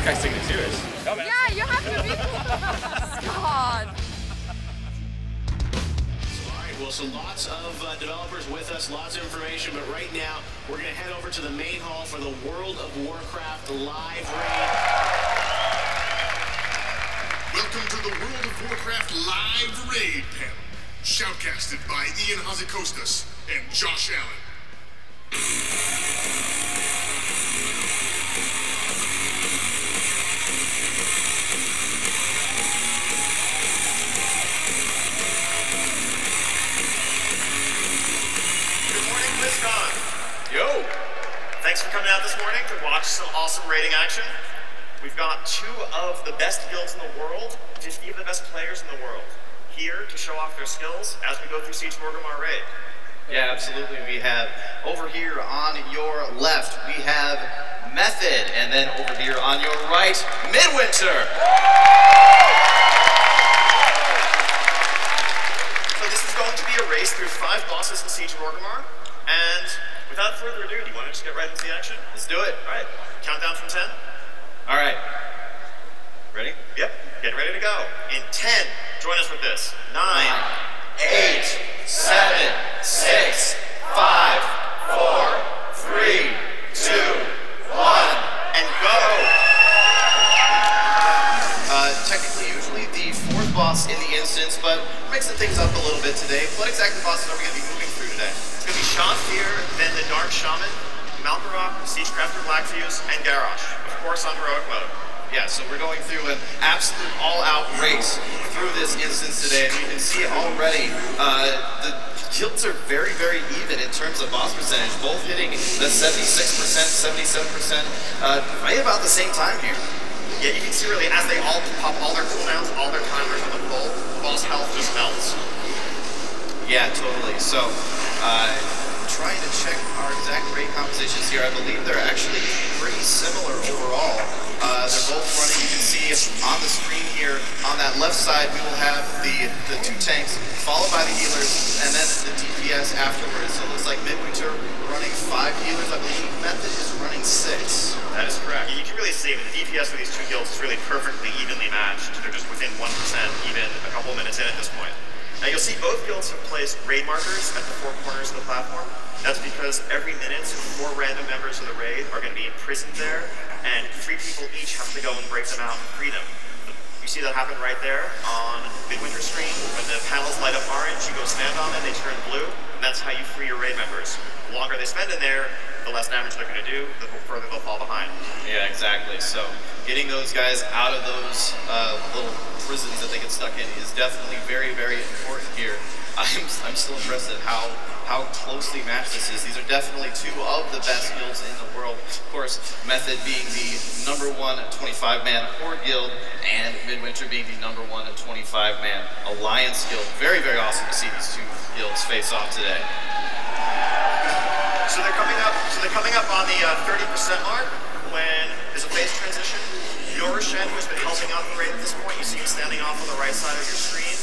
guy's taking it serious. Yeah, you have to be. God. Well, so lots of developers with us, lots of information, but right now we're going to head over to the main hall for the World of Warcraft live raid. Welcome to the World of Warcraft live raid panel, shoutcasted by Ian Hazikostas and Josh Allen. Blizzcon. Yo! Thanks for coming out this morning to watch some awesome raiding action. We've got 2 of the best guilds in the world, 50 of the best players in the world, here to show off their skills as we go through Siege Morgamar raid. Yeah, absolutely. We have over here on your left, we have Method, and then over here on your right, Midwinter. So this is going to be a race through 5 bosses in Siege Morgamar. And without further ado, do you want to just get right into the action? Let's do it. All right. Countdown from 10. All right. Ready? Yep. Get ready to go. In 10, join us with this. 9, 8, 7, 6, 5, 4, 3, 2, 1, and go. Technically, usually the 4th boss in the instance, but we're mixing things up a little bit today. What exactly bosses are we going to be moving through today? It's going to be Sha, then the Dark Shaman, Malkorok, Siegecrafter, Blackfuse, and Garrosh. Of course, on heroic mode. Yeah, so we're going through an absolute all-out race through this instance today, and you can see already the guilds are very, very even in terms of boss percentage, both hitting the 76%, 77%, right about the same time here. Yeah, you can see really as they all pop all their cooldowns, all their timers on the pull, the boss health just melts. Yeah, totally. So, trying to check our exact raid compositions here, I believe they're actually pretty similar overall. They're both running, you can see on the screen here, on that left side, we will have the 2 tanks, followed by the healers, and then the DPS afterwards. So it looks like Midwinter running 5 healers, I believe Method is running 6. That is correct. You can really see the DPS for these 2 guilds is really perfectly evenly matched. They're just within 1%, even a couple of minutes in at this point. Now you'll see both guilds have placed raid markers at the 4 corners of the platform. That's because every minute, 4 random members of the raid are going to be imprisoned there, and 3 people each have to go and break them out and free them. You see that happen right there on Midwinter's screen. When the panels light up orange, you go stand on them, they turn blue, and that's how you free your raid members. The longer they spend in there, the less damage they're going to do, the further they'll fall behind. Yeah, exactly. So getting those guys out of those little prisons that they get stuck in is definitely very, very important here. I'm still impressed at how closely matched this is. These are definitely 2 of the best guilds in the world. Of course, Method being the #1 25-man Horde guild, and Midwinter being the #1 25-man Alliance guild. Very, very awesome to see these 2 guilds face off today. So they're coming up on the 30% mark when there's a phase transition. Garrosh, who's been helping out the raid at this point, you see him standing off on the right side of your screen.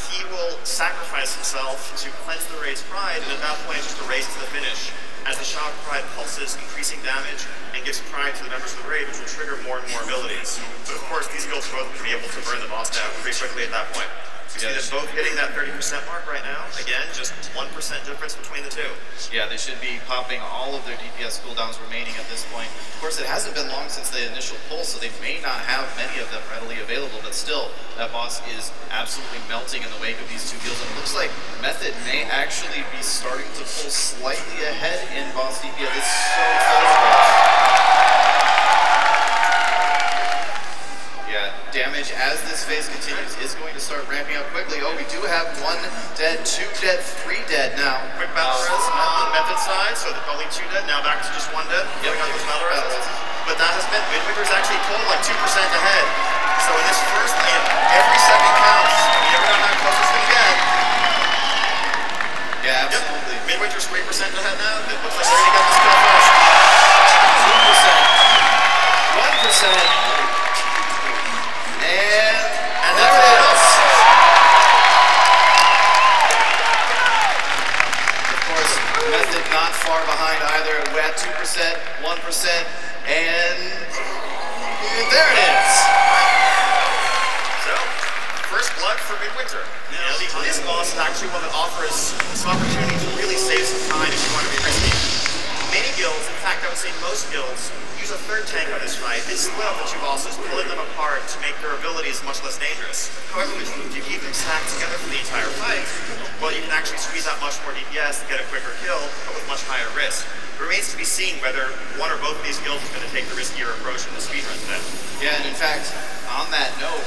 He will sacrifice himself to cleanse the raid's pride, and at that point it's just a race to the finish, as the Sha of Pride pulses, increasing damage, and gives pride to the members of the raid, which will trigger more and more abilities. But of course, these guilds are both going to be able to burn the boss down pretty quickly at that point. You see them both hitting that 30% mark right now. Again, just 1% difference between the 2. Yeah, they should be popping all of their DPS cooldowns remaining at this point. Of course, it hasn't been long since the initial pull, so they may not have many of them readily available, but still, that boss is absolutely melting in the wake of these two guilds, and it looks like Method may actually be starting to pull slightly ahead in boss DPS. It's so close. Yeah, damage as this phase continues is going to start ramping up quickly. Oh, we do have 1 dead, 2 dead, 3 dead now. Quick battle res on Method side, so only 2 dead, now back to just 1 dead. Yep. Going on those battle res. But that has been, Midwinter's actually pulled like 2% ahead. So in this first game, every second counts. You never know how close it's going to get. Yeah, absolutely. Yep. Midwinter's 3% ahead now. It looks like they're going to get this kill first. 2%. 1%. And there it is. Of course, Method not far behind either. We're at 2%, 1%, and there it is. So, first blood for Midwinter. Now, this boss is actually one that offers some opportunity to really save some time if you want to be risky. Many guilds, in fact, I would say most guilds, use a third tank on this fight. They split up the two bosses, pulling them apart to make their abilities much less dangerous. However, if you keep them stacked together for the entire fight, well, you can actually squeeze out much more DPS to get a quicker kill, but with much higher risk. It remains to be seen whether one or both of these guilds is going to take the riskier approach in the speedrun today. Yeah, and in fact, on that note,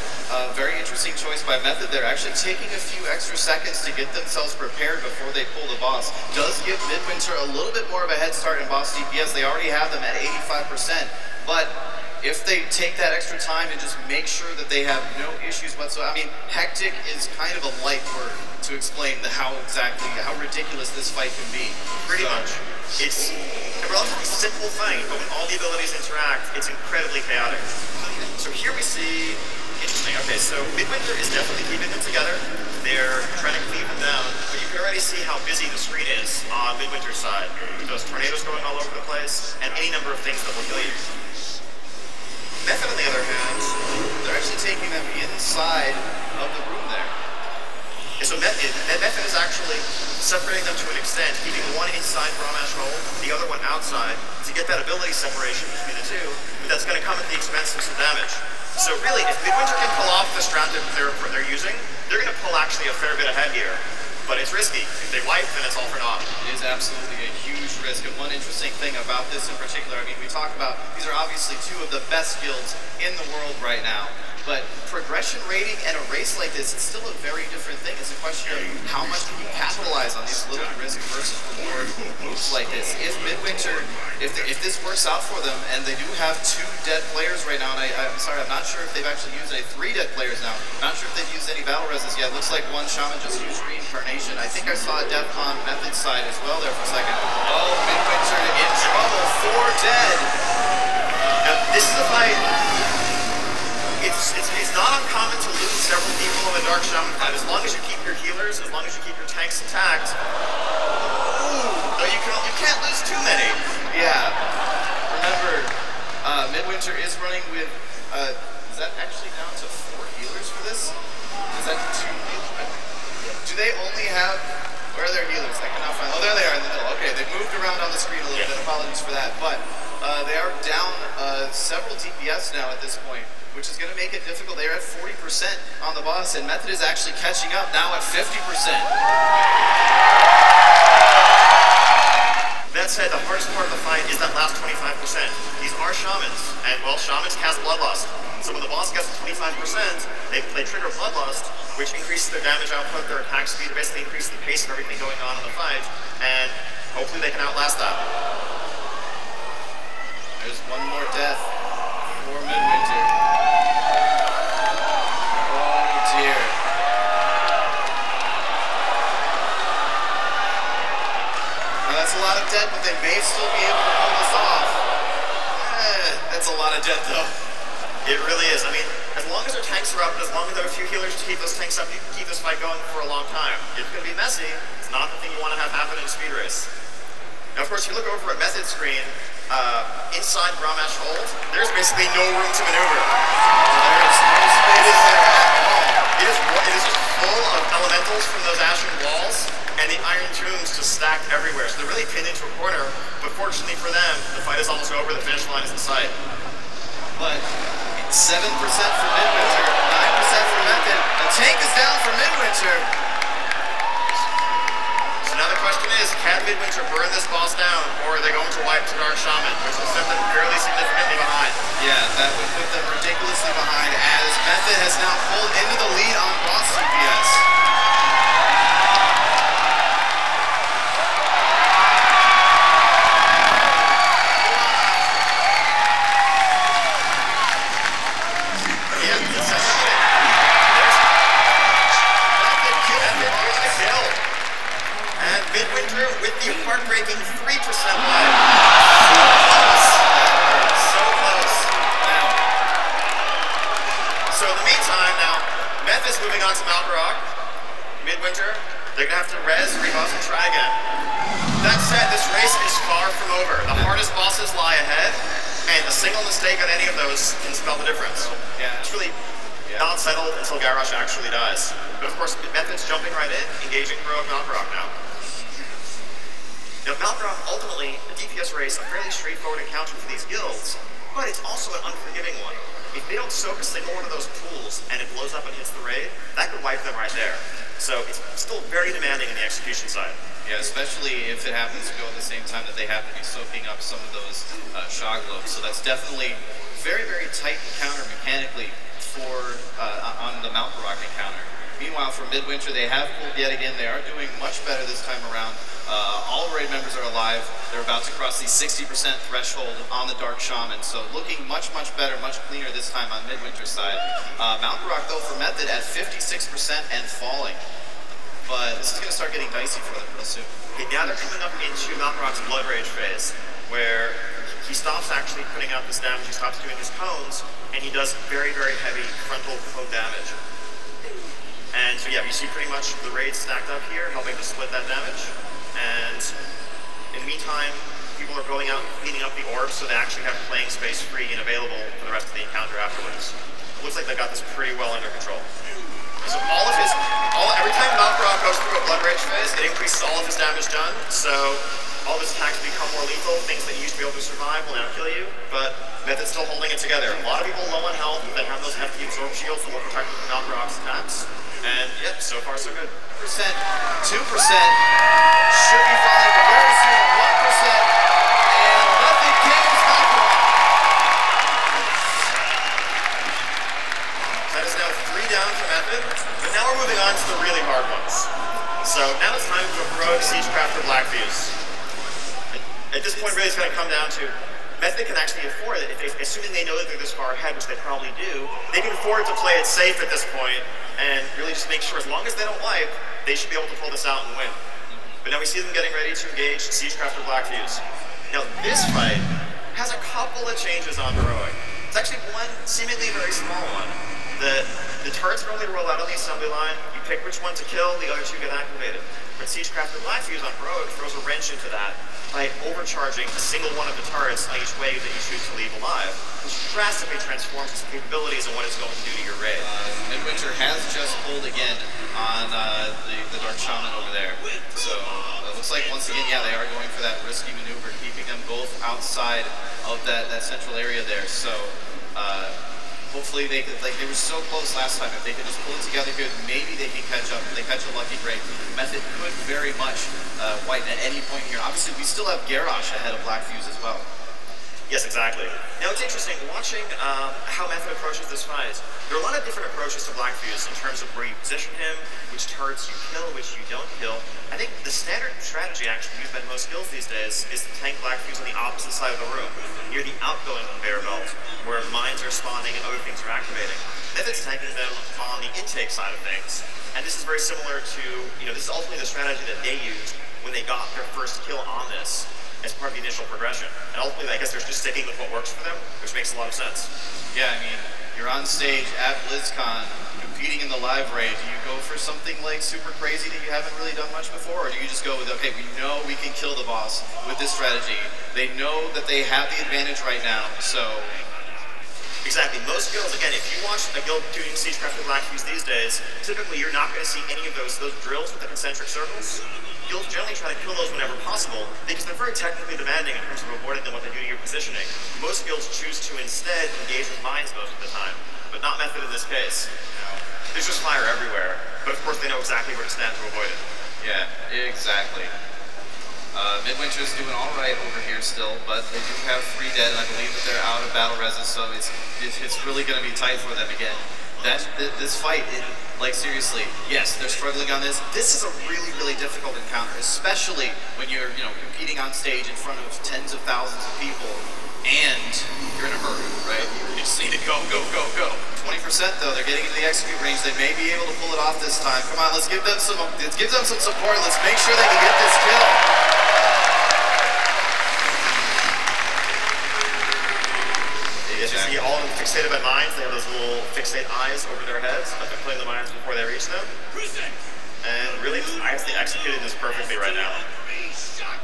very interesting choice by Method there. Actually taking a few extra seconds to get themselves prepared before they pull the boss does give Midwinter a little bit more of a head start in boss DPS. They already have them at 85%, but if they take that extra time and just make sure that they have no issues whatsoever. I mean, hectic is kind of a light word to explain how ridiculous this fight can be. Pretty much. It's a relatively simple fight, but when all the abilities interact, it's incredibly chaotic. So here we see, interesting, okay, so Midwinter is definitely keeping them together. They're trying to cleave them down, but you can already see how busy the screen is on Midwinter's side. Those tornadoes going all over the place, and any number of things that will kill you. Method, on the other hand, They're actually taking them inside of the room there. yeah, so Method is actually separating them to an extent, keeping one inside Brahmash Hold, the other one outside, to get that ability separation between the two, but that's going to come at the expense of some damage. So really, if Midwinter can pull off the strat that they're using, they're going to pull actually a fair bit ahead here. But it's risky. If they wipe, then it's all for naught. It is absolutely a huge risk. And one interesting thing about this in particular, I mean, we talk about, these are obviously two of the best guilds in the world right now. But progression rating and a race like this, it's still a very different thing. It's a question of how much can you capitalize on these little risk versus reward moves like this. If Midwinter, if this works out for them, and they do have 2 dead players right now, and I'm sorry, I'm not sure if they've actually used 3 dead players now. Not sure if they've used any battle reses yet. Looks like one Shaman just used Reincarnation. I think I saw a death on Method's side as well there for a second. Oh, Midwinter in trouble, 4 dead. Now, this is a fight. It's not uncommon to lose several people in a Dark Shaman fight, as long as you keep your healers, as long as you keep your tanks intact. Though you can't lose too many. Yeah. Remember, Midwinter is running with, is that actually down to 4 healers for this? Is that 2 healers? Do they only have, where are their healers? I cannot find, oh, there they are in the middle. Okay, they moved around on the screen a little bit, apologies for that. But they are down several DPS now at this point, which is going to make it difficult. They're at 40% on the boss, and Method is actually catching up now at 50%. That said, the hardest part of the fight is that last 25%. These are Shamans, and well, Shamans cast Bloodlust. So when the boss gets to 25%, they trigger Bloodlust, which increases their damage output, their attack speed, basically increases the pace of everything going on in the fight, and hopefully they can outlast that. There's one more death for Midwinter. Oh dear. Now that's a lot of dead, but they may still be able to pull this off. That's a lot of dead though. It really is. I mean, as long as their tanks are up, and as long as there are a few healers to keep those tanks up, you can keep this fight going for a long time. It's going to be messy. It's not the thing you want to have happen in a speed race. Now, of course, if you look over at Method screen, inside Brahmash Hold, there's basically no room to maneuver. There's no space there at all. It is just full of elementals from those ashen walls, and the iron tombs just stacked everywhere. So they're really pinned into a corner, but fortunately for them, the fight is almost over, the finish line is in sight. But 7% for Midwinter, 9% for Method. The tank is down for Midwinter. So now the question is, can Midwinter burn this boss down, or are they going to wipe to Dark Shaman, which will set them fairly significantly behind? Yeah, that would put them ridiculously behind, as Method has now pulled into the lead on boss DPS. Midwinter with the heartbreaking 3% lag. So close. So close. So in the meantime, now, Meth is moving on to Malkorok. Midwinter, they're going to have to res, rebuff, and try again. That said, this race is far from over. The hardest bosses lie ahead, and a single mistake on any of those can spell the difference. Yeah. It's really not settled until Garrosh actually dies. But of course, Method's jumping right in, engaging heroic Malkorok now. Now, Malkorok, ultimately, the DPS race, a fairly straightforward encounter for these guilds, but it's also an unforgiving one. If they don't soak a single one of those pools and it blows up and hits the raid, that could wipe them right there. So it's still very demanding in the execution side. Yeah, especially if it happens to go at the same time that they happen to be soaking up some of those Sha globes. So that's definitely very, very tight encounter mechanically for on the Malkorok encounter. Meanwhile, for Midwinter, they have pulled yet again. They are doing much better this time around. All raid members are alive. They're about to cross the 60% threshold on the Dark Shaman, so looking much, much better, much cleaner this time on Midwinter's side. Malkorok, though, for Method at 56% and falling. But this is going to start getting dicey for them real soon. Okay, now they're coming up into Malkorok's Blood Rage phase, where he stops actually putting out this damage, he stops doing his cones, and he does very, very heavy frontal cone damage. And so yeah, you see pretty much the raids stacked up here, helping to split that damage. And in the meantime, people are going out and cleaning up the orbs so they actually have playing space free and available for the rest of the encounter afterwards. It looks like they got this pretty well under control. So every time Malkorok goes through a Blood Rage phase, it increases all of his damage done. So all of his attacks become more lethal. Things that you used to be able to survive will now kill you, but Method's still holding it together. A lot of people low on health that have those hefty absorb shields that will protect them from Malkorok's attacks. And yep, so far so good. 2% should be falling very soon. 1%, and nothing gains Malkorok. That is now 3 down for Method, but now we're moving on to the really hard ones. So now it's time for Rogue, Siegecrafter, Blackfuse. At this point, really it's going to come down to Method can actually afford it, assuming they know that they're this far ahead, which they probably do, they can afford to play it safe at this point and really just make sure as long as they don't wipe, they should be able to pull this out and win. But now we see them getting ready to engage Siegecrafter Blackfuse. Now this fight has a couple of changes on Heroic. It's actually one seemingly very small one. The turrets normally roll out on the assembly line, you pick which one to kill, the other 2 get activated. But Siegecrafter Blackfuse on Heroic throws a wrench into that by overcharging a single one of the turrets on each wave that you choose to leave alive, which drastically transforms its capabilities and what it's going to do to your raid. Midwinter has just pulled again on the Dark Shaman over there. So it looks like once again, yeah, they are going for that risky maneuver, keeping them both outside of that central area there. So hopefully they could, like they were so close last time, if they could just pull it together good, maybe they can catch up. If they catch a lucky break, Method could very much wipe at any point here. Obviously, we still have Garrosh ahead of Blackfuse as well. Yes, exactly. Now it's interesting watching how Method approaches this fight. There are a lot of different approaches to Blackfuse in terms of where you position him, which turrets you kill, which you don't kill. I think the standard strategy actually used by most guilds these days is to tank Blackfuse on the opposite side of the room, near the outgoing conveyor belt, where mines are spawning and other things are activating. Method's tanking them on the intake side of things. And this is very similar to, this is ultimately the strategy that they used when they got their first kill on this as part of the initial progression. And ultimately, I guess they're just sticking with what works for them, which makes a lot of sense. Yeah, I mean, you're on stage at Blizzcon, competing in the live raid. Do you go for something like super crazy that you haven't really done much before? Or do you just go with, okay, we know we can kill the boss with this strategy. They know that they have the advantage right now, so Exactly. Most guilds, again, if you watch a guild doing Siegecrafter Blackfuse these days, typically you're not going to see any of those drills with the concentric circles. Guilds generally try to kill those whenever possible because they're very technically demanding in terms of avoiding them what they do to your positioning. Most guilds choose to instead engage with mines most of the time, but not Method in this case. There's just fire everywhere, but of course they know exactly where to stand to avoid it. Yeah, exactly. Midwinter's doing all right over here still, but they do have 3 dead, and I believe that they're out of battle resist, so it's really going to be tight for them again. This fight, like seriously, yes, they're struggling on this. This is a really, really difficult encounter, especially when you're, competing on stage in front of tens of thousands of people, and you're in a hurry, right? You just need to go, go, go, go. 20% though, they're getting into the execute range. They may be able to pull it off this time. Come on, let's give them some support. Let's make sure they can get this kill. As you see, all of them fixated by mines. They have those little fixate eyes over their heads, but they're playing the mines before they reach them. And really, I think executing this perfectly right now.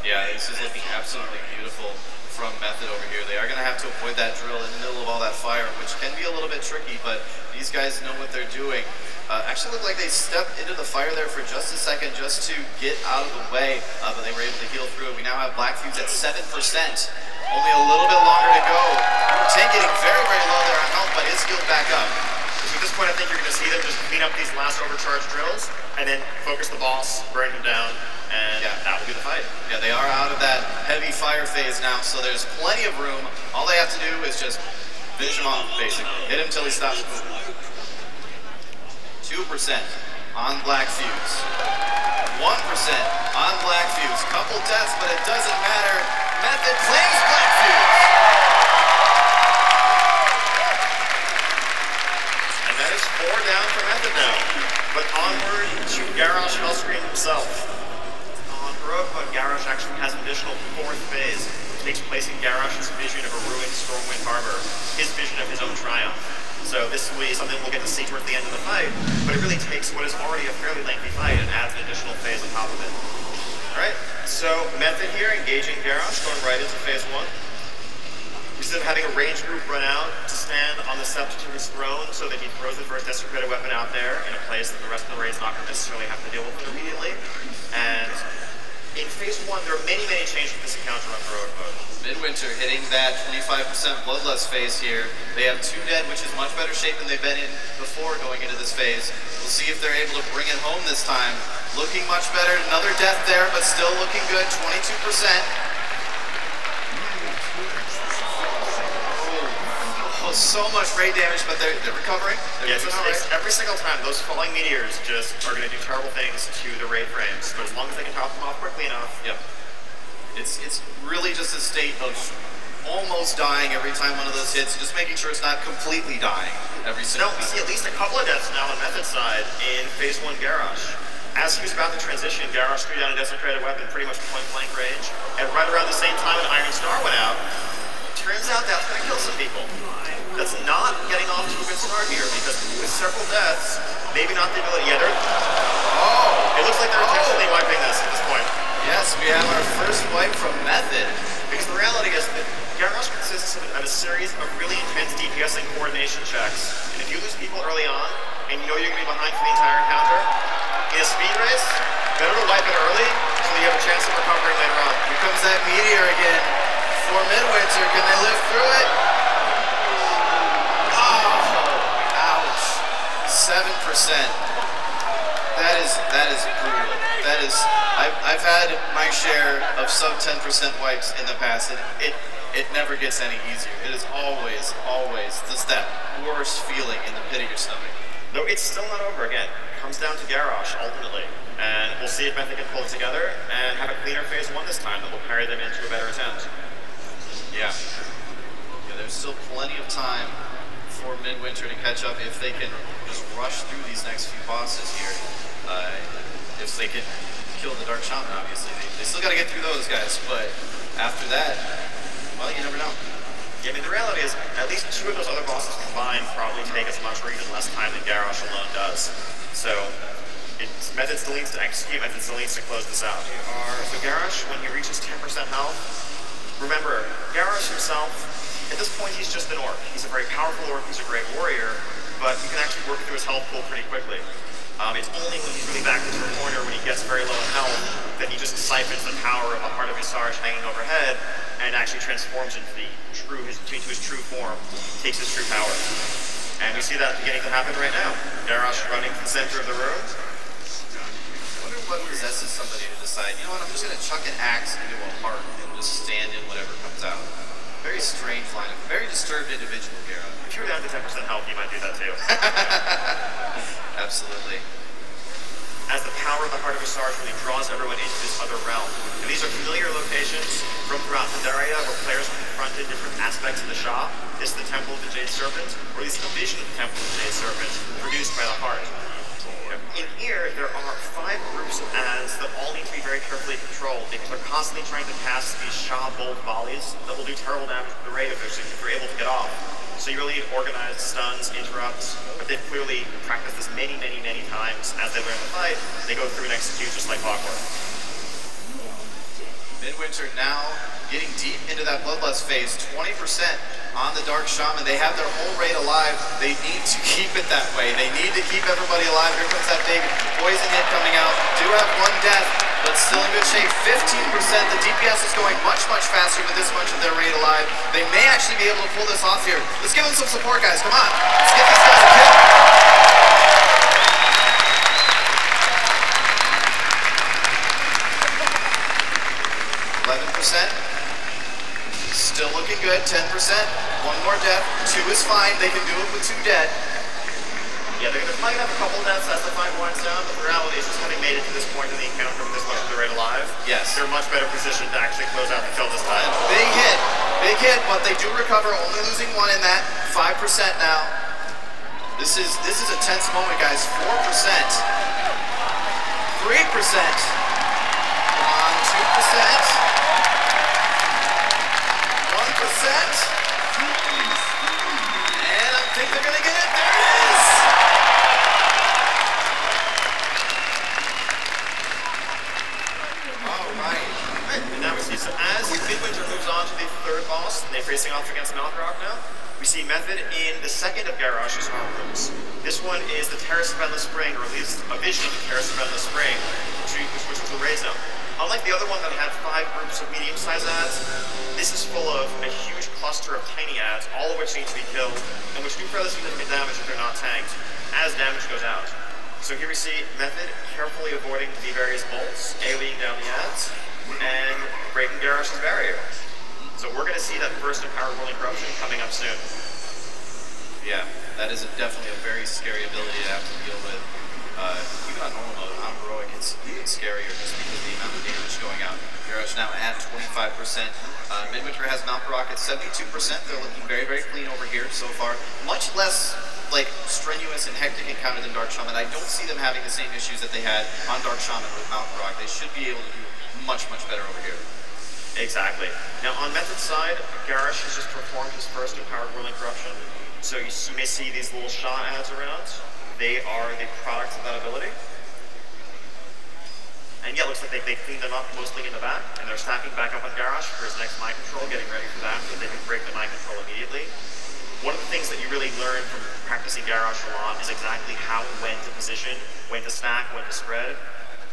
Yeah, this is looking absolutely beautiful from Method over here. They are going to have to avoid that drill in the middle of all that fire, which can be a little bit tricky, but these guys know what they're doing. Actually looked like they stepped into the fire there for just a second just to get out of the way, but they were able to heal through it. We now have Blackfuse at 7%. Only a little bit longer to go. Tank getting very, very low there on health, but is healed back up. So at this point, I think you're going to see them just clean up these last overcharged drills, and then focus the boss, burn him down, and that will be the fight. Yeah, they are out of that heavy fire phase now, so there's plenty of room. All they have to do is just finish him off, basically. Hit him until he stops moving. 2% on Blackfuse. 1% on Blackfuse. Couple deaths, but it doesn't matter. Method claims Blackfuse. And that is 4 down for Method now. But onward to Garrosh Hellscream himself. On Heroic Mode, Garrosh actually has an additional 4th phase. It takes place in Garrosh's vision of a ruined Stormwind Harbor. His vision of his own triumph. So this will be something we'll get to see towards the end of the fight, but it really takes what is already a fairly lengthy fight and adds an additional phase on top of it. Alright, so Method here engaging Garrosh, going right into phase 1. Instead of having a ranged group run out to stand on the scepter to his throne so that he throws the first desecrated weapon out there in a place that the rest of the raid's not going to necessarily have to deal with immediately. And in phase 1, there are many, many changes to this encounter on Heroic Mode. Midwinter hitting that 25% bloodlust phase here. They have 2 dead, which is much better shape than they've been in before going into this phase. We'll see if they're able to bring it home this time. Looking much better. Another death there, but still looking good. 22%. Oh, so much raid damage, but they're recovering. Yes, it's every single time those falling meteors just are going to do terrible things to the raid frames. But as long as they can top them off quickly enough. Yep. It's really just a state of almost dying every time one of those hits, just making sure it's not completely dying every single time. We see at least a couple of deaths now on Method side in phase 1 Garrosh. As he was about to transition, Garrosh threw down a desecrated weapon pretty much point blank range, and right around the same time an Iron Star went out. Turns out that's going to kill some people. That's not getting off to a good start here, because with several deaths, maybe not the ability. Yeah, it looks like they're intentionally wiping this at this point. Yes, we have our first wipe from Method. Because the reality is that Garrosh consists of a series of really intense DPS and coordination checks. And if you lose people early on, and you know you're going to be behind for the entire encounter, in a speed race, better to wipe it early so you have a chance of recovering later on. Here comes that meteor again for Midwinter. Can they live through it? Oh, ouch. 7%. That is brutal. That is, I've had my share of sub 10% wipes in the past, and it never gets any easier. It is always just that worst feeling in the pit of your stomach. Though it's still not over again. It comes down to Garrosh ultimately, and we'll see if Method can pull it together and have a cleaner phase 1 this time that will carry them into a better attempt. Yeah, there's still plenty of time for Midwinter to catch up if they can just rush through these next few bosses here. If they can kill the Dark Shaman, obviously. They still got to get through those guys, but after that, well, you never know. Yeah, I mean, the reality is, at least 2 of those other bosses combined probably take as much or even less time than Garrosh alone does. So, Method still needs to execute, Method still needs to close this out. So Garrosh, when he reaches 10% health, remember, Garrosh himself, At this point, he's just an orc. He's a very powerful orc, he's a great warrior, but you can actually work through his health pool pretty quickly. It's only when he's really backed into a corner, when he gets very low in health, that he just siphons the power of a Heart of Visage hanging overhead and actually transforms into his true form, takes his true power. And we see that beginning to happen right now. Garrosh running to the center of the room. I wonder what possesses somebody to decide, you know what, I'm just going to chuck an axe into a heart and just stand in whatever comes out. Very strange line of, very disturbed individual, Garrosh. If you were down to 10% health, you might do that too. Absolutely. As the power of the Heart of Visage really draws everyone into this other realm. And these are familiar locations from throughout Pandaria where players are confronted different aspects of the Sha. This is the Temple of the Jade Serpent, or at least a vision of the Temple of the Jade Serpent, produced by the Heart. In here, there are 5 groups of ads that all need to be very carefully controlled because they're constantly trying to cast these Sha bolt volleys that will do terrible damage to the raid if they're able to get off. So you really need organized stuns, interrupts, but they've clearly practiced this many, many, many times. As they learn the fight, they go through and execute just like clockwork. Midwinter now getting deep into that Bloodlust phase, 20% on the Dark Shaman. They have their whole raid alive. They need to keep it that way. They need to keep everybody alive. Here comes that big poison hit coming out. Do have 1 death, but still in good shape. 15%. The DPS is going much, much faster with this much of their raid alive. They may actually be able to pull this off here. Let's give them some support, guys. Come on. Let's get these guys a kill. 11%. Still looking good. 10%. 1 more death. 2 is fine. They can do it with 2 dead. Yeah, they're probably going to have a couple deaths as the fight winds down, but the reality is just having made it to this point in the encounter with this much of the raid alive, yes, they're much better positioned to actually close out the kill this time. Big hit, but they do recover, only losing 1 in that. 5% now. This is a tense moment, guys. 4%. 3%. 1, 2%. And I think they're gonna get it. There it is! Alright. And now we see, so as Midwinter moves on to the 3rd boss, and they're facing off against Malkorok now, we see Method in the 2nd of Garrosh's arm rooms. This one is the Terrace of Endless Spring, or at least a vision of the Terrace of Endless Spring, which was the raid zone. Unlike the other one that had 5 groups of medium-sized ads, this is full of a huge cluster of tiny ads, all of which need to be killed, and which do fairly significant damage if they're not tanked, as damage goes out. So here we see Method carefully avoiding the various bolts, AoEing down the ads, and breaking Garrosh's barrier. So we're going to see that first Empowered Whirling Corruption coming up soon. Yeah, that is definitely a very scary ability to have to deal with. Even on normal mode, on heroic, it's even scarier just because of the amount of damage going out. Garrosh now at 25%. Midwinter has Malkorok at 72%. They're looking very, very clean over here so far. Much less like strenuous and hectic encounter than Dark Shaman. I don't see them having the same issues that they had on Dark Shaman with Malkorok. They should be able to do much, much better over here. Exactly. Now on Method's side, Garrosh has just performed his first Empowered Whirling Corruption. So you may see these little Sha ads around. They are the products of that ability. And yeah, it looks like they cleaned them up mostly in the back, and they're stacking back up on Garrosh for his next mind control, getting ready for that, so they can break the mind control immediately. One of the things that you really learn from practicing Garrosh a lot is exactly how and when to position, when to stack, when to spread.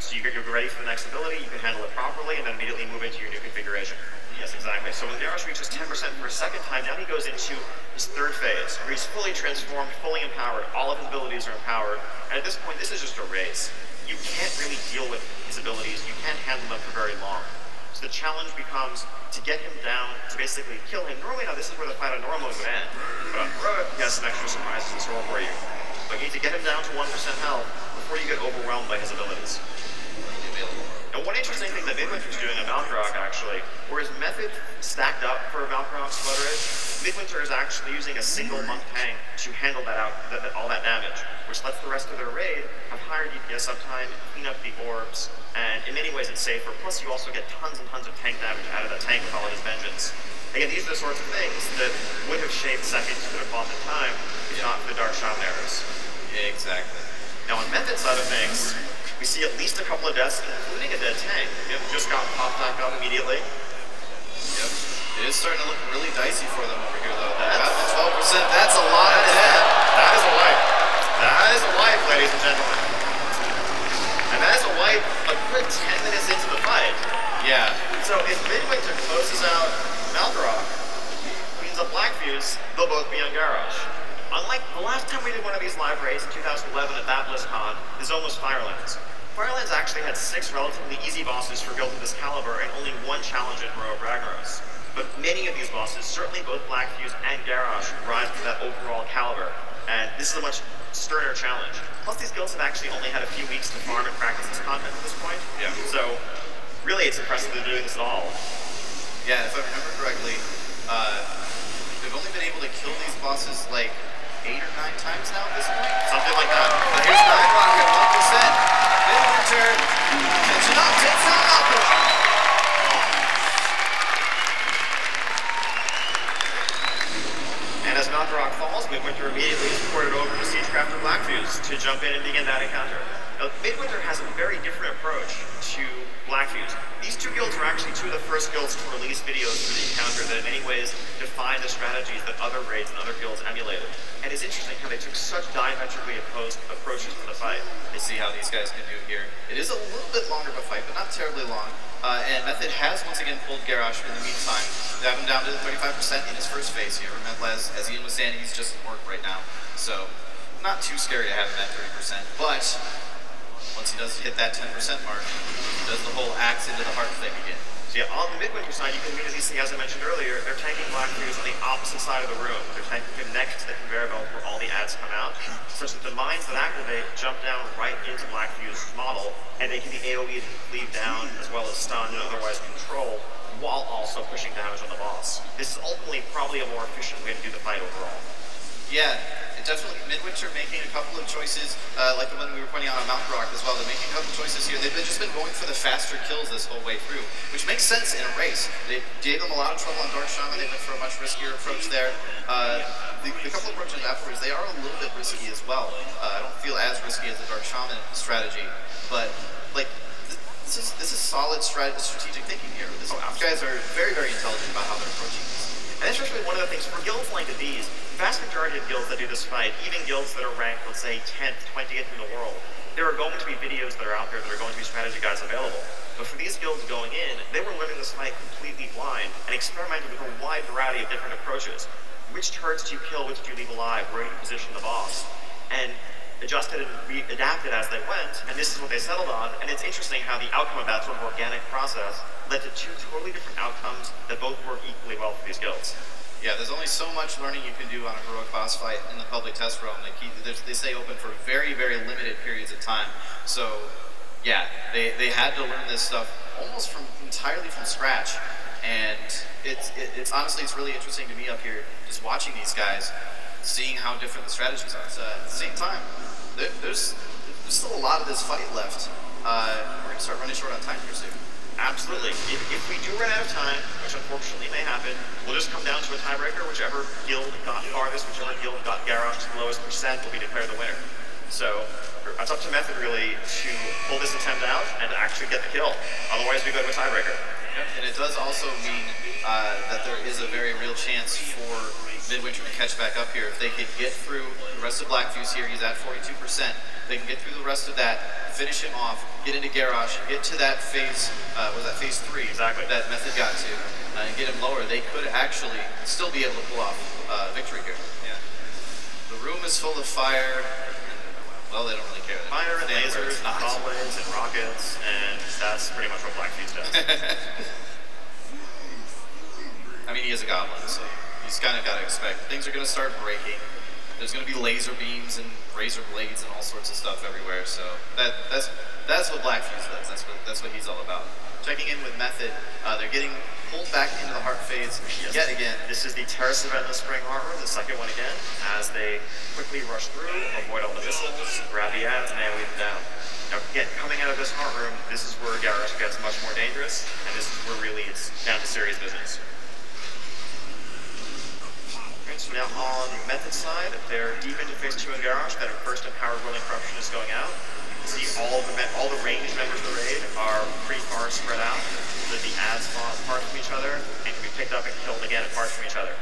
So you're ready for the next ability, you can handle it properly, and then immediately move into your new configuration. Yes, exactly. So when Garrosh reaches 10% for a 2nd time, now he goes into his 3rd phase, where he's fully transformed, fully empowered, all of his abilities are empowered, and at this point, this is just a race. You can't really deal with his abilities, you can't handle them for very long. So the challenge becomes to get him down, to basically kill him. Normally, now this is where the fight on normal would end, but on heroic, he has some extra surprises in store for you. But you need to get him down to 1% health before you get overwhelmed by his abilities. Now, one interesting thing that Midwinter's doing on Malkorok, actually, whereas Method stacked up for Malkorok's Flood Rage, Midwinter is actually using a single monk tank to handle that all that damage, which lets the rest of their raid have higher DPS uptime, clean up the orbs, and in many ways it's safer. Plus, you also get tons and tons of tank damage out of that tank with all of his vengeance. Again, these are the sorts of things that would have shaved seconds, could have bought the time, if not for the Dark Shaman errors. Exactly. Now, on Method's side of things, we see at least a couple of deaths, including a dead tank. It just got popped back up immediately. Yep. It is starting to look really dicey for them over here, though. That's 12%. That's a lot of dead. That is a wipe. That is a wipe, ladies and gentlemen. And that is a wipe a good 10 minutes into the fight. Yeah. So if Midwinter closes out Malkorok, means a Blackfuse, they'll both be on Garrosh. Unlike the last time we did one of these live raids in 2011 at that Blizzcon, the zone was Firelands. Firelands actually had 6 relatively easy bosses for guilds of this caliber and only 1 challenge in Heroic Ragnaros. But many of these bosses, certainly both Blackfuse and Garrosh, rise to that overall caliber, and this is a much sterner challenge. Plus these guilds have actually only had a few weeks to farm and practice this content at this point. Yeah. So really it's impressive they're doing this at all. Yeah, if I remember correctly, they've only been able to kill these bosses like 8 or 9 times now at this point? Something like that. But here's Malkorok at 1%. Midwinter catching up, takes out Malkorok. And as Malkorok falls, Midwinter immediately is ported over to Siegecrafter Blackfuse to jump in and begin that encounter. Now, Midwinter has a very different approach to Blackfuse. These 2 guilds were actually 2 of the first guilds to release videos for the encounter that in many ways define the strategies that other raids and other guilds emulated. And it's interesting how they took such diametrically opposed approaches to the fight. Let's see how these guys can do here. It is a little bit longer of a fight, but not terribly long. And Method has once again pulled Garrosh in the meantime. They have him down to 35% in his first phase here. Remember, as Ian was saying, he's just an orc right now. So, not too scary to have him at 30%. But, once he does hit that 10% mark, he does the whole axe into the heart thing again. So yeah, on the Midwinter side, you can immediately see, as I mentioned earlier, they're tanking Blackfuse on the opposite side of the room. They're tanking him next to the conveyor belt where all the ads come out, such that the mines that activate jump down right into Blackfuse's model, and they can be AoE'd and cleave down, as well as stun and otherwise control, while also pushing damage on the boss. This is ultimately probably a more efficient way to do the fight overall. Yeah, definitely Midwinter making a couple of choices, like the one we were pointing out on Malkorok as well. They're making a couple of choices here. They've just been going for the faster kills this whole way through, which makes sense in a race. They gave them a lot of trouble on Dark Shaman. They went for a much riskier approach there. The couple of approaches afterwards, they are a little bit risky as well. I don't feel as risky as the Dark Shaman strategy, but like this is solid strategic thinking here. These guys are very, very intelligent about how they're approaching this. And that's actually one of the things for guilds like these. The vast majority of guilds that do this fight, even guilds that are ranked, let's say, 10th, 20th in the world, there are going to be videos that are out there that are going to be strategy guides available. But for these guilds going in, they were living this fight completely blind and experimenting with a wide variety of different approaches. Which turrets do you kill, which do you leave alive, where do you position the boss? And adjusted and adapted as they went, and this is what they settled on. And it's interesting how the outcome of that sort of organic process led to 2 totally different outcomes that both work equally well for these guilds. Yeah, there's only so much learning you can do on a heroic boss fight in the public test realm. They stay open for very, very limited periods of time. So, yeah, they had to learn this stuff almost entirely from scratch. And it's honestly, it's really interesting to me up here, just watching these guys, seeing how different the strategies are. So at the same time, there's still a lot of this fight left. We're going to start running short on time here soon. Absolutely. If we do run out of time, which unfortunately may happen, we'll just come down to a tiebreaker. Whichever guild got farthest, whichever guild got Garrosh to the lowest percent will be declared the winner. So it's up to Method really to pull this attempt out and to actually get the kill. Otherwise, we go to a tiebreaker. Yep. And it does also mean that there is a very real chance for Midwinter to catch back up here. If they can get through the rest of Blackfuse here, he's at 42%. They can get through the rest of that, finish him off, get into Garrosh, get to that phase, was that phase 3 exactly that Method got to, and get him lower. They could actually still be able to pull off victory here. Yeah. The room is full of fire. Well, they don't really care. Fire and lasers and goblins and rockets, and that's pretty much what Blackfuse does. I mean, he is a goblin, so he's kind of got to expect things are going to start breaking. There's going to be laser beams and razor blades and all sorts of stuff everywhere. So that's what Blackfuse does. That's what he's all about. Checking in with Method, they're getting pulled back into the heart phase yet again. This is the Terrace of Endless Spring Harbor, the second one again, as they quickly rush through, avoid all the missiles, grab the ads, and AoE them down. Now, again, coming out of this heart room, this is where Garrosh gets much more dangerous, and this is where really it's down to serious business. So now on the Method side, they're deep into phase 2 in Garrosh. That first Empowered Whirling Corruption is going out. You can see all the ranged members of the raid are pretty far spread out, so that the ads fall apart from each other and can be picked up and killed again apart from each other.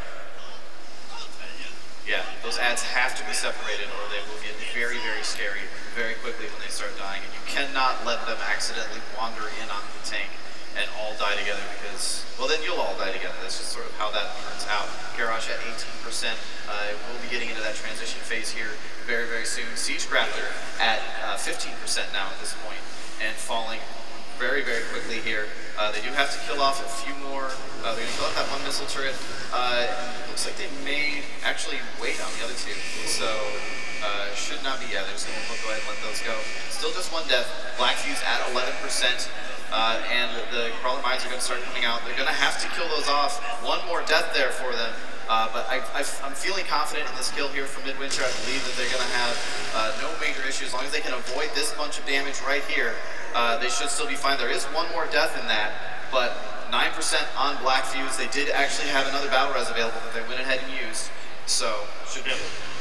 Yeah, those ads have to be separated or they will get very, very scary very quickly when they start dying. And you cannot let them accidentally wander in on the tank and all die together because, well, then you'll all die together. That's just sort of how that turns out. Garrosh at 18%. We'll be getting into that transition phase here very, very soon. Siegecrafter at 15% now at this point and falling very, very quickly here. They do have to kill off a few more. They're going to kill off that one missile turret. Looks like they may actually wait on the other two. So, should not be. Yeah, they're just going to go ahead and let those go. Still just one death. Blackfuse at 11%. And the crawler mines are going to start coming out. They're going to have to kill those off. One more death there for them. But I'm feeling confident in this kill here from Midwinter. I believe that they're going to have no major issues. As long as they can avoid this bunch of damage right here, they should still be fine. There is one more death in that, but 9% on Blackfuse. They did actually have another battle res available that they went ahead and used. So, should be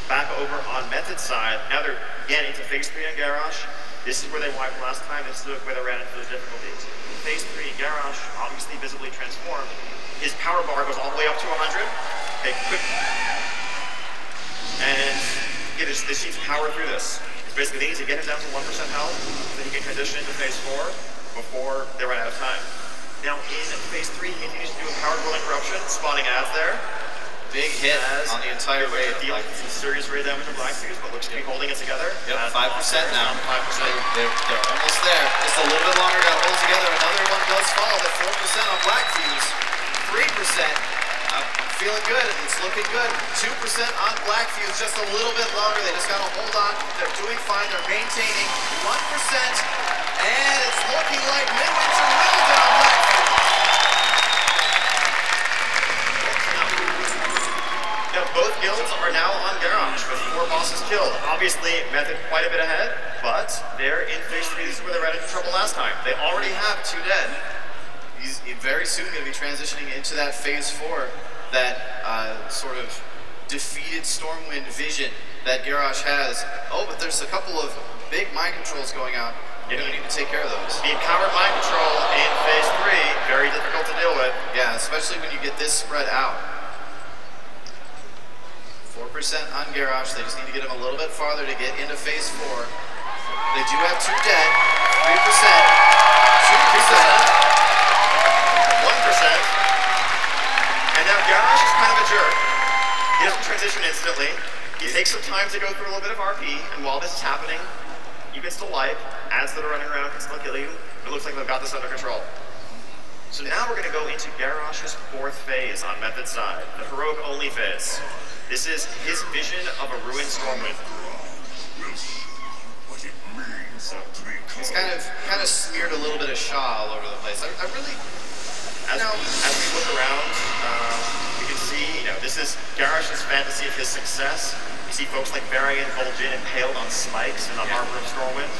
back over on Method side. Now they're again into phase 3 on Garrosh. This is where they wiped last time. This is where they ran into those difficulties. In phase 3, Garrosh, obviously visibly transformed. His power bar goes all the way up to 100. Okay, quick. And yeah, they just need to power through this. It's basically they need to get him down to 1% health, so then he can transition into phase 4 before they run out of time. Now in phase 3, he continues to do Empowered Will and Corruption, spawning ads there. Big hit on the entire raid. Dealing some serious raid damage on Blackfuse, but looks to be holding it together. Yep, 5% now. 5%. They're almost there. Just a little bit longer to hold together. Another one does fall. At 4% on Blackfuse. 3%. I'm feeling good. It's looking good. 2% on Blackfuse. Just a little bit longer. They just got to hold on. They're doing fine. They're maintaining 1%. And it's looking like Midwinter will down Blackfuse. Now, both guilds are now on Garrosh with 4 bosses killed. Obviously, Method quite a bit ahead, but they're in phase 3. This is where they ran into trouble last time. They already have 2 dead. He's very soon going to be transitioning into that phase 4, that sort of defeated Stormwind vision that Garrosh has. Oh, but there's a couple of big mind controls going out. You're going to need to take care of those. The Empowered Mind Control in phase 3, very difficult to deal with. Yeah, especially when you get this spread out. 4% on Garrosh. They just need to get him a little bit farther to get into phase 4. They do have 2 dead. 3%. 2%. 1%. And now Garrosh is kind of a jerk. He doesn't transition instantly. He takes some time to go through a little bit of RP, and while this is happening, you can still wipe. Ads that are running around can still kill you. It looks like they've got this under control. So now we're going to go into Garrosh's 4th phase on Method side, the Heroic Only phase. This is his vision of a ruined Stormwind. So he's kind of smeared a little bit of Sha all over the place. I really, as we look around, we can see, this is Garrosh's fantasy of his success. You see folks like Varian, Vol'jin impaled on spikes in the harbor of Stormwind.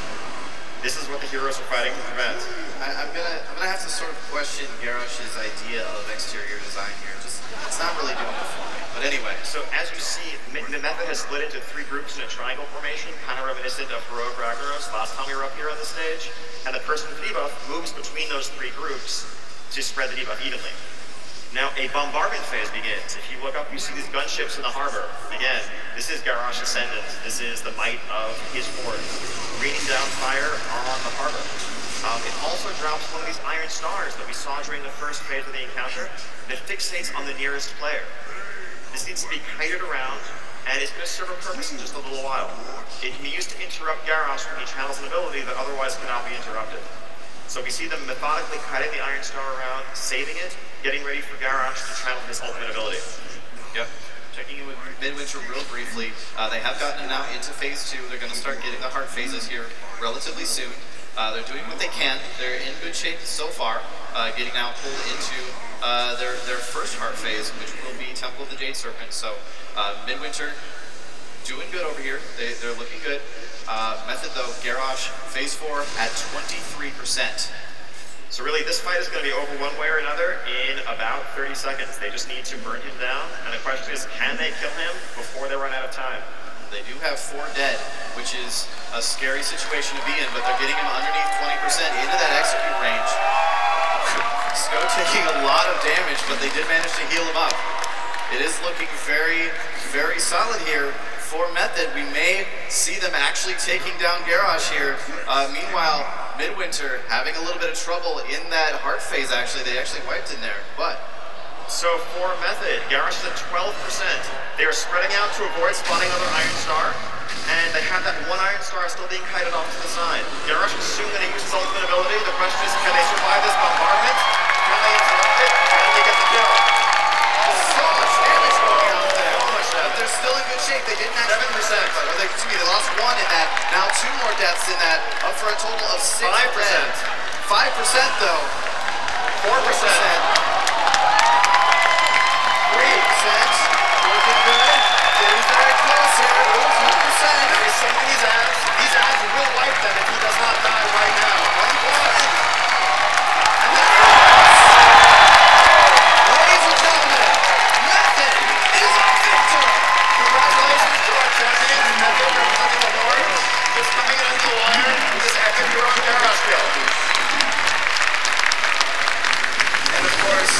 This is what the heroes are fighting to prevent. I'm gonna have to sort of question Garrosh's idea of exterior design here. It's not really doing it for me. But anyway, so as you see, the Method has split into 3 groups in a triangle formation, kind of reminiscent of Heroic Ragnaros last time we were up here on this stage. And the person with the debuff moves between those 3 groups to spread the debuff evenly. Now a bombardment phase begins. If you look up, you see these gunships in the harbor. Again, this is Garrosh Ascendant. This is the might of his horde, raining down fire on the harbor. It also drops one of these iron stars that we saw during the first phase of the encounter that fixates on the nearest player. This needs to be kited around, and it's going to serve a purpose in just a little while. It can be used to interrupt Garrosh when he channels an ability that otherwise cannot be interrupted. So we see them methodically kiting the iron star around, saving it, getting ready for Garrosh to channel his ultimate ability. Yep. Checking in with Midwinter real briefly. They have gotten now into phase 2. They're going to start getting the heart phases here relatively soon. They're doing what they can. They're in good shape so far, getting now pulled into their first heart phase, which will be Temple of the Jade Serpent. So Midwinter doing good over here. They're looking good. Method though, Garrosh phase 4 at 23%. So really, this fight is going to be over one way or another in about 30 seconds. They just need to burn him down, and the question is, can they kill him before they run out of time? They do have 4 dead, which is a scary situation to be in, but they're getting him underneath 20% into that execute range. Sco taking a lot of damage, but they did manage to heal him up. It is looking very, very solid here for Method. We may see them actually taking down Garrosh here. Meanwhile, Midwinter having a little bit of trouble in that heart phase, actually. They actually wiped in there, but... So for Method, Garrosh is at 12%. They are spreading out to avoid spawning another Iron Star, and they have that one Iron Star still being kited off to the side. Garrosh is soon going to use his ultimate ability. The question is, can they survive this bombardment? Can they interrupt it? Can they get the kill? So much damage going on there. So much damage. They're still in good shape. They didn't actually 7%. Excuse me, they lost 1 in that. Now 2 more deaths in that, up for a total of 6 5% though. 4%. 3%. Looking good. Getting very close here. 2%. There is some of these ads. These ads will wipe them if he does not die right now. 1%. And then... Ladies and gentlemen, Method is a victor. Congratulations to our champion, Method, representing the Lord, just coming in under the wire with this epic hero Garrosh kill. And of course,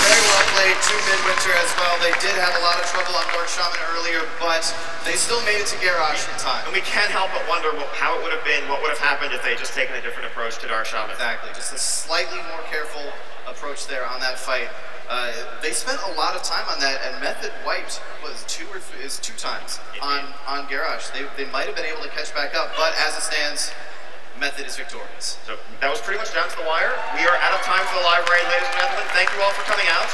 very well played to Midwinter as well. They did have a lot of trouble on Lord Shaman earlier, but they still made it to Garrosh in time. And we can't help but wonder how it would have been, what would have happened if they had just taken a different approach to Dark Shaman. Exactly, just a slightly more careful approach there on that fight. They spent a lot of time on that, and Method wiped, was 2 times on Garrosh. They might have been able to catch back up, but as it stands, Method is victorious. So that was pretty much down to the wire. We are out of time for the live raid, ladies and gentlemen. Thank you all for coming out.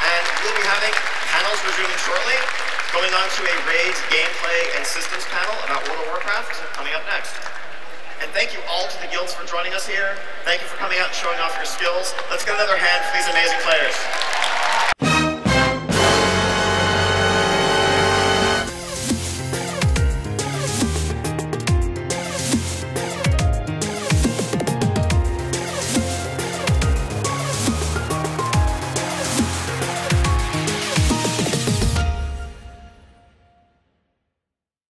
And we'll be having panels resuming shortly, going on to a raid gameplay and systems panel about World of Warcraft coming up next. And thank you all to the guilds for joining us here. Thank you for coming out and showing off your skills. Let's get another hand for these amazing players.